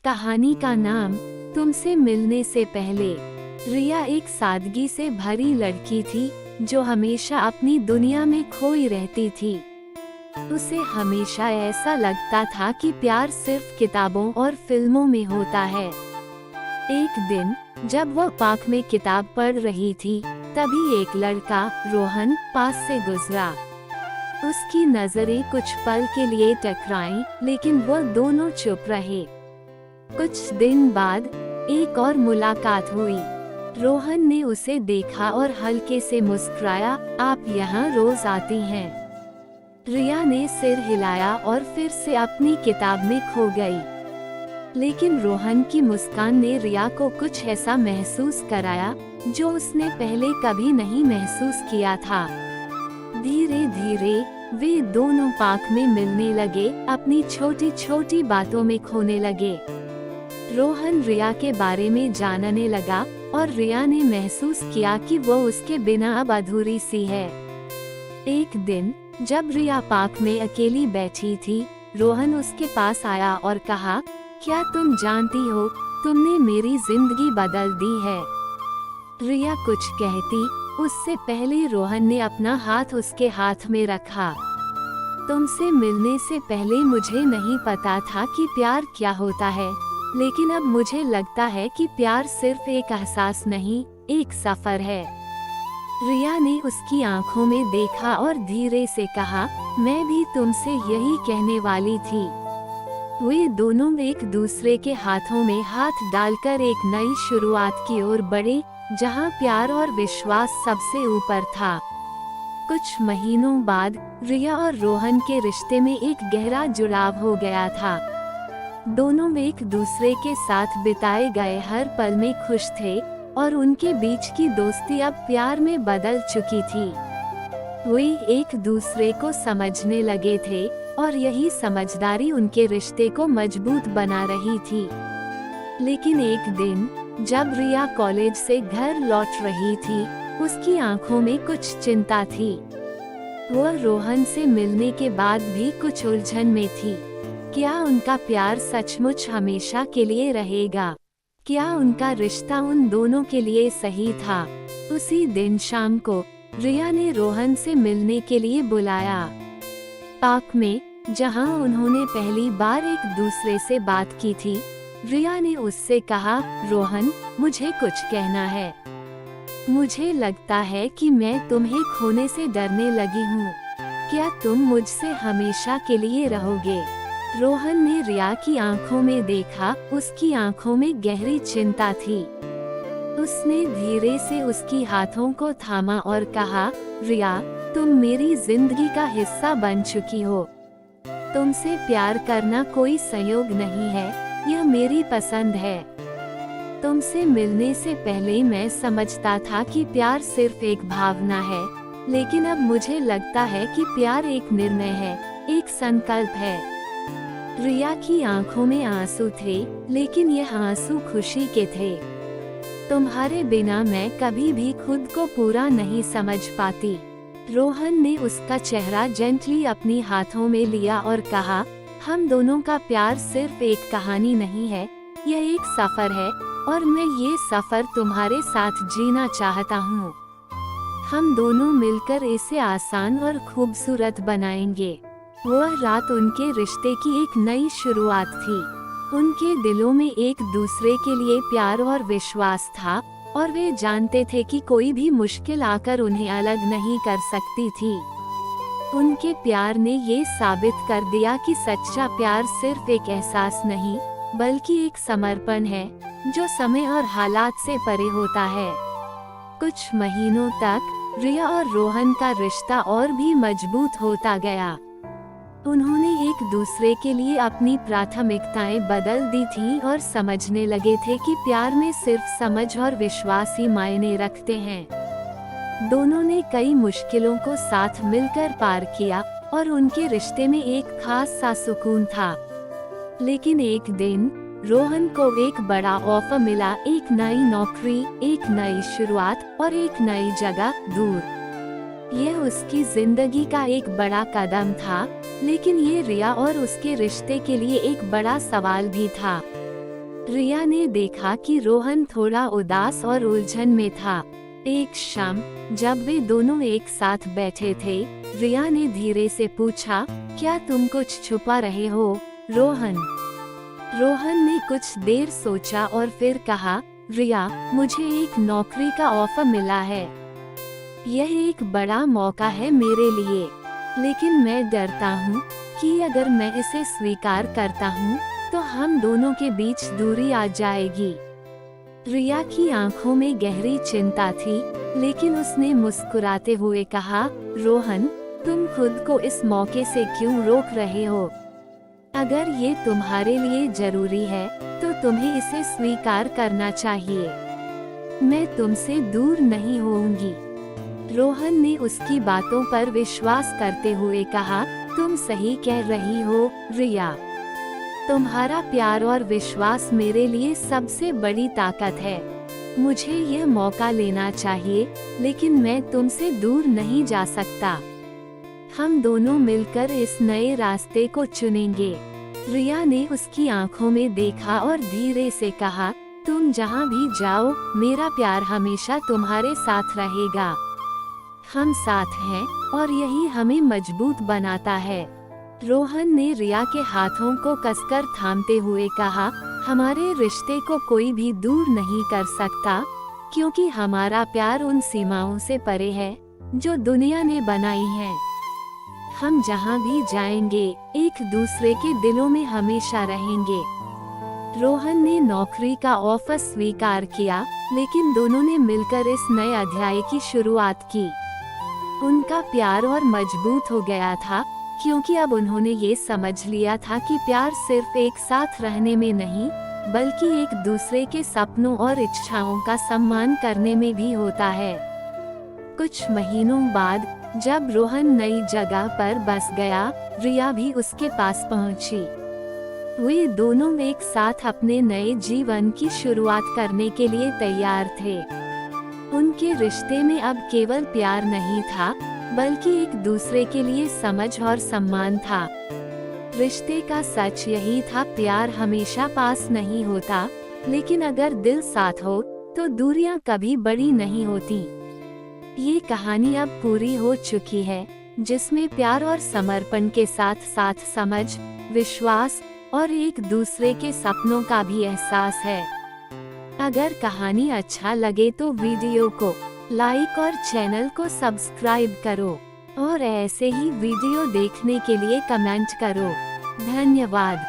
कहानी का नाम तुमसे मिलने से पहले। रिया एक सादगी से भरी लड़की थी जो हमेशा अपनी दुनिया में खोई रहती थी। उसे हमेशा ऐसा लगता था कि प्यार सिर्फ किताबों और फिल्मों में होता है। एक दिन जब वह पार्क में किताब पढ़ रही थी, तभी एक लड़का रोहन पास से गुजरा। उसकी नजरें कुछ पल के लिए टकराईं, लेकिन वह दोनों चुप रहे। कुछ दिन बाद एक और मुलाकात हुई। रोहन ने उसे देखा और हल्के से मुस्कुराया, आप यहाँ रोज आती हैं? रिया ने सिर हिलाया और फिर से अपनी किताब में खो गई। लेकिन रोहन की मुस्कान ने रिया को कुछ ऐसा महसूस कराया जो उसने पहले कभी नहीं महसूस किया था। धीरे धीरे वे दोनों पार्क में मिलने लगे, अपनी छोटी छोटी बातों में खोने लगे। रोहन रिया के बारे में जानने लगा और रिया ने महसूस किया कि वो उसके बिना अब अधूरी सी है। एक दिन जब रिया पार्क में अकेली बैठी थी, रोहन उसके पास आया और कहा, क्या तुम जानती हो, तुमने मेरी जिंदगी बदल दी है। रिया कुछ कहती उससे पहले रोहन ने अपना हाथ उसके हाथ में रखा। तुमसे मिलने से पहले मुझे नहीं पता था कि प्यार क्या होता है, लेकिन अब मुझे लगता है कि प्यार सिर्फ एक एहसास नहीं, एक सफर है। रिया ने उसकी आंखों में देखा और धीरे से कहा, मैं भी तुमसे यही कहने वाली थी। वे दोनों एक दूसरे के हाथों में हाथ डालकर एक नई शुरुआत की ओर बढ़े, जहां प्यार और विश्वास सबसे ऊपर था। कुछ महीनों बाद रिया और रोहन के रिश्ते में एक गहरा जुड़ाव हो गया था। दोनों एक दूसरे के साथ बिताए गए हर पल में खुश थे और उनके बीच की दोस्ती अब प्यार में बदल चुकी थी। वे एक दूसरे को समझने लगे थे और यही समझदारी उनके रिश्ते को मजबूत बना रही थी। लेकिन एक दिन जब रिया कॉलेज से घर लौट रही थी, उसकी आंखों में कुछ चिंता थी। वह रोहन से मिलने के बाद भी कुछ उलझन में थी। क्या उनका प्यार सचमुच हमेशा के लिए रहेगा? क्या उनका रिश्ता उन दोनों के लिए सही था? उसी दिन शाम को रिया ने रोहन से मिलने के लिए बुलाया। पार्क में जहां उन्होंने पहली बार एक दूसरे से बात की थी, रिया ने उससे कहा, रोहन, मुझे कुछ कहना है। मुझे लगता है कि मैं तुम्हें खोने से डरने लगी हूँ। क्या तुम मुझसे हमेशा के लिए रहोगे? रोहन ने रिया की आंखों में देखा, उसकी आंखों में गहरी चिंता थी। उसने धीरे से उसकी हाथों को थामा और कहा, रिया, तुम मेरी जिंदगी का हिस्सा बन चुकी हो। तुमसे प्यार करना कोई संयोग नहीं है, यह मेरी पसंद है। तुमसे मिलने से पहले मैं समझता था कि प्यार सिर्फ एक भावना है, लेकिन अब मुझे लगता है कि प्यार एक निर्णय है, एक संकल्प है। रिया की आंखों में आंसू थे, लेकिन यह आंसू खुशी के थे। तुम्हारे बिना मैं कभी भी खुद को पूरा नहीं समझ पाती। रोहन ने उसका चेहरा जेंटली अपनी हाथों में लिया और कहा, हम दोनों का प्यार सिर्फ एक कहानी नहीं है, यह एक सफर है और मैं ये सफर तुम्हारे साथ जीना चाहता हूँ। हम दोनों मिलकर इसे आसान और खूबसूरत बनाएंगे। वह रात उनके रिश्ते की एक नई शुरुआत थी। उनके दिलों में एक दूसरे के लिए प्यार और विश्वास था और वे जानते थे कि कोई भी मुश्किल आकर उन्हें अलग नहीं कर सकती थी। उनके प्यार ने ये साबित कर दिया कि सच्चा प्यार सिर्फ एक एहसास नहीं, बल्कि एक समर्पण है जो समय और हालात से परे होता है। कुछ महीनों तक रिया और रोहन का रिश्ता और भी मजबूत होता गया। उन्होंने एक दूसरे के लिए अपनी प्राथमिकताएं बदल दी थीं और समझने लगे थे कि प्यार में सिर्फ समझ और विश्वास ही मायने रखते हैं। दोनों ने कई मुश्किलों को साथ मिलकर पार किया और उनके रिश्ते में एक खास सा सुकून था। लेकिन एक दिन रोहन को एक बड़ा ऑफर मिला, एक नई नौकरी, एक नई शुरुआत और एक नई जगह दूर। यह उसकी जिंदगी का एक बड़ा कदम था, लेकिन ये रिया और उसके रिश्ते के लिए एक बड़ा सवाल भी था। रिया ने देखा कि रोहन थोड़ा उदास और उलझन में था। एक शाम जब वे दोनों एक साथ बैठे थे, रिया ने धीरे से पूछा, क्या तुम कुछ छुपा रहे हो, रोहन? रोहन ने कुछ देर सोचा और फिर कहा, रिया, मुझे एक नौकरी का ऑफर मिला है। यह एक बड़ा मौका है मेरे लिए, लेकिन मैं डरता हूँ कि अगर मैं इसे स्वीकार करता हूँ तो हम दोनों के बीच दूरी आ जाएगी। रिया की आंखों में गहरी चिंता थी, लेकिन उसने मुस्कुराते हुए कहा, रोहन, तुम खुद को इस मौके से क्यों रोक रहे हो? अगर ये तुम्हारे लिए जरूरी है तो तुम्हें इसे स्वीकार करना चाहिए। मैं तुमसे दूर नहीं होऊंगी। रोहन ने उसकी बातों पर विश्वास करते हुए कहा, तुम सही कह रही हो, रिया। तुम्हारा प्यार और विश्वास मेरे लिए सबसे बड़ी ताकत है। मुझे यह मौका लेना चाहिए, लेकिन मैं तुमसे दूर नहीं जा सकता। हम दोनों मिलकर इस नए रास्ते को चुनेंगे। रिया ने उसकी आंखों में देखा और धीरे से कहा, तुम जहाँ भी जाओ, मेरा प्यार हमेशा तुम्हारे साथ रहेगा। हम साथ हैं और यही हमें मजबूत बनाता है। रोहन ने रिया के हाथों को कसकर थामते हुए कहा, हमारे रिश्ते को कोई भी दूर नहीं कर सकता, क्योंकि हमारा प्यार उन सीमाओं से परे है जो दुनिया ने बनाई है। हम जहाँ भी जाएंगे, एक दूसरे के दिलों में हमेशा रहेंगे। रोहन ने नौकरी का ऑफर स्वीकार किया, लेकिन दोनों ने मिलकर इस नए अध्याय की शुरुआत की। उनका प्यार और मजबूत हो गया था, क्योंकि अब उन्होंने ये समझ लिया था कि प्यार सिर्फ एक साथ रहने में नहीं, बल्कि एक दूसरे के सपनों और इच्छाओं का सम्मान करने में भी होता है। कुछ महीनों बाद जब रोहन नई जगह पर बस गया, रिया भी उसके पास पहुंची। वे दोनों एक साथ अपने नए जीवन की शुरुआत करने के लिए तैयार थे। उनके रिश्ते में अब केवल प्यार नहीं था, बल्कि एक दूसरे के लिए समझ और सम्मान था। रिश्ते का सच यही था, प्यार हमेशा पास नहीं होता, लेकिन अगर दिल साथ हो तो दूरियां कभी बड़ी नहीं होती। ये कहानी अब पूरी हो चुकी है, जिसमें प्यार और समर्पण के साथ साथ समझ, विश्वास और एक दूसरे के सपनों का भी एहसास है। अगर कहानी अच्छा लगे तो वीडियो को लाइक और चैनल को सब्सक्राइब करो, और ऐसे ही वीडियो देखने के लिए कमेंट करो। धन्यवाद।